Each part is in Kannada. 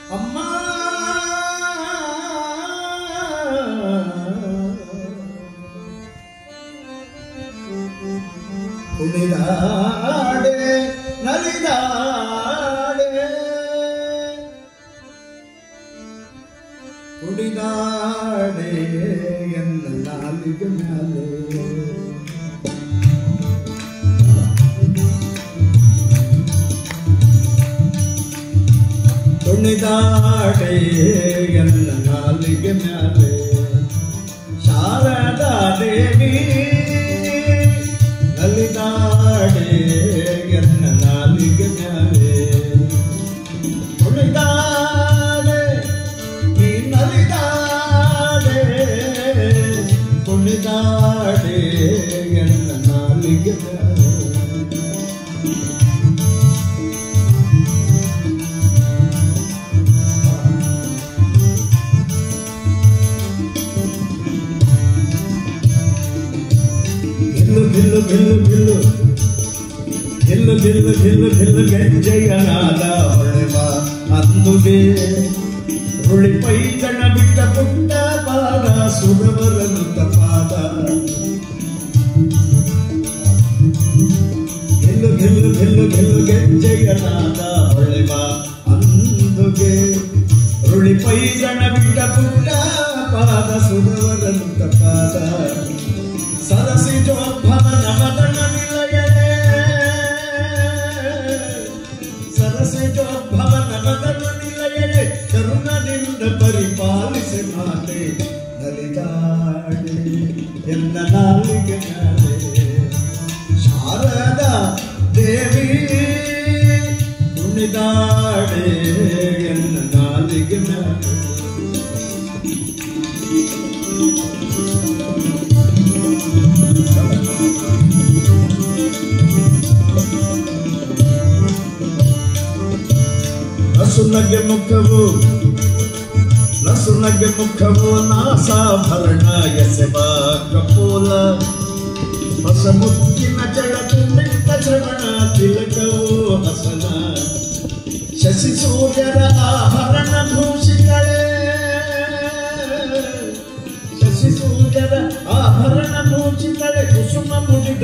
ಅಮ್ಮ ಕುಣಿದಾಡೆ ನಲಿದಾಡೆ ಕುಣಿದಾಡೆ ಎನ್ನ ನಾಲಿಗೆ ಮ್ಯಾಲೆ ಕುಣಿದಾಡೆ ಎನ್ನ ನಾಲಿಗೆ ಮ್ಯಾಲೆ ಶಾರದಾ ದೇವಿ ನಲಿದಾಡೆ ಎನ್ನ ನಾಲಿಗೆ ಮ್ಯಾಲೆ ಕುಣಿದಾಡೆ ನೀ ನಲಿದಾಡೆ ಕುಣಿದಾಡೆ ಎನ್ನ ನಾಲಿಗೆ ಮ್ಯಾಲೆ ಗಿಲ್ಲು ಗಿಲ್ಲು ಗಿಲ್ಲು ಗಿಲ್ಲು ಗಿಲ್ಲು ಗಿಲ್ಲು ಗಿಲ್ಲು ಗೆಜ್ಜೆಯನಾದ ಹೊಳೆವ ಅಂದುಗೆ ರುಳಿ ಪೈತಣ ಬಿಟ್ಟ ಪುಟ್ಟ ಪಾದ ಸುರವರನು ತಪಾದ ಗಿಲ್ಲು ಗಿಲ್ಲು ಗಿಲ್ಲು ಗಿಲ್ಲು ಗೆಜ್ಜೆಯನಾದ ಹೊಳೆವ ಅಂದುಗೆ ರುಳಿ ಪೈತಣ ಬಿಟ್ಟ ಪುಟ್ಟ ಪಾದ ಸುರವರನು ತಪಾದ ಸರಸಿ ಜೋದ್ಭವನ ಮದನ ನಿಲಯನೆ ಸರಸಿ ಜೋದ್ಭವನ ಮದನ ನಿಲಯನೆ ಕರುಣದಿಂದ ಪರಿಪಾಲಿಸಿ ಮಾತೆ ನಲಿದಾಡೆ ಎನ್ನ ನಾಲಿಗೆ ಮ್ಯಾಲೆ ಶಾರದಾ ದೇವಿ ಕುಣಿದಾಡೆ ಎನ್ನ ನಾಲಿಗೆ ಮ್ಯಾಲೆ ಲಸುನಗೆ ಮುಖವು ನಾಸಾಭರಣ ಎಸೆಬ ಕಪೋಲ ಹೊಸ ಮುತ್ತಿನ ಜಳಕು ಮಿಟ್ಟ ಶ್ರವಣ ತಿಲಕವು ಹಸನ ಶಶಿ ಸೂರ್ಯರ ಆಭರಣ ಭೂಷಿತಳೆ ಶಶಿ ಸೂರ್ಯರ ಆಭರಣ ಭೂಷಿತಳೆ ಕುಸುಮ ಮುಡಿದ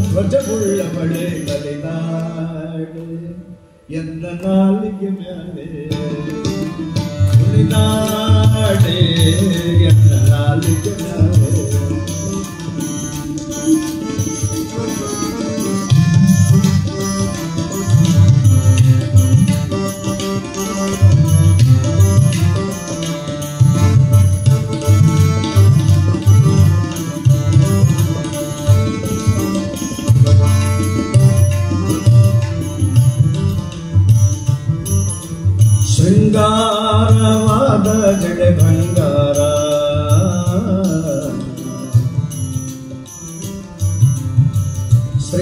ಧ್ವಜವುಳ್ಳವಳೆ ನಲಿದಾಡೆ ಎನ್ನ ನಾಲಿಗೆ ಮ್ಯಾಲೆ ಕುಣಿದಾಡೆ ಎನ್ನ ನಾಲಿಗೆ ಮ್ಯಾಲೆ ಶೃಂಗಾರವಾದ ಜಡೆ ಬಂಗಾರ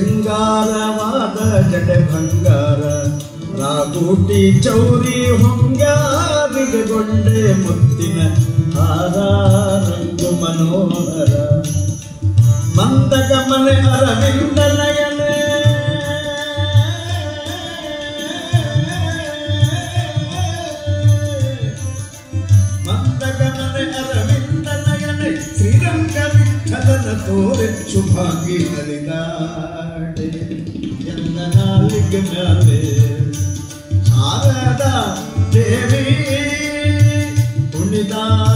ಶೃಂಗಾರವಾದ ಜಡೆ ಬಂಗಾರ ರಾಗೂಟಿ ಚೌರಿ ಹೊಂಗಾರಿಗೆಗೊಂಡೆ ಮುತ್ತಿನ ಹಾರ ರಂಗು ಮನೋಹರ ಮಂದಗಮನೆ ಅರವಿಂದ ನಯನೆ ಶ್ರೀರಂಗ ವಿಠಲನ ತೋರೆ ಶುಭಾಂಗಿ ನಲಿದಾಡೆ ಎನ್ನ ನಾಲಿಗೆ ಮ್ಯಾಲೆ ಶಾರದಾ ದೇವಿ ಕುಣಿದಾಡೆ